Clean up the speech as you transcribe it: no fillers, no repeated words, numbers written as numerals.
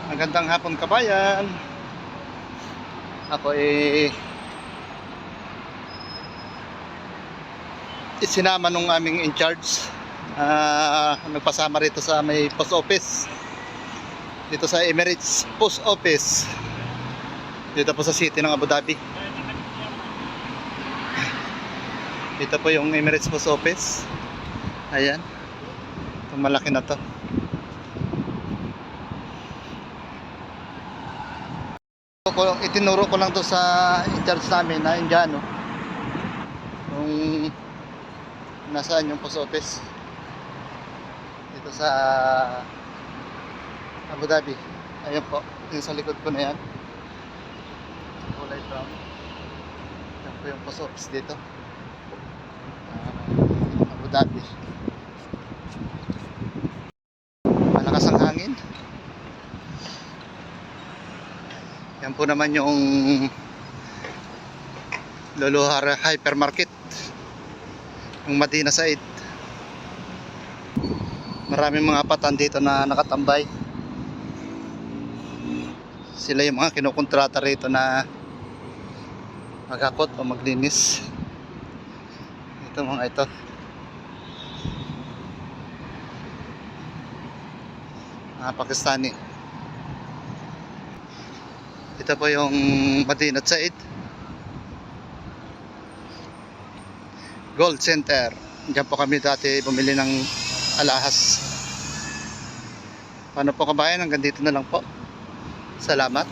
Magandang hapon kabayan. Ako isinama nung aming in charge. Nagpasama rito sa may post office. Dito sa Emirates Post Office. Dito po sa city ng Abu Dhabi. Dito po yung Emirates Post Office. Ayan. Itong malaki na to. Itinuro ko lang to sa in-charge namin na Indiano kung nasaan yung post office dito sa Abu Dhabi. Ayun po, yung sa likod ko na yan, kulay brown. Yan po yung post office dito, Abu Dhabi. Malakas ang hangin. Yan po naman yung Luluhar Hypermarket, yung Madina Said. Maraming mga patan dito na nakatambay. Sila yung mga kinukontrata rito na maghakot o maglinis. Ito mga ito. Mga Pakistani. Ito po yung Madina Said Gold Center. Diyan po kami dati bumili ng alahas. Paano po kabayan? Hanggang dito na lang po. Salamat.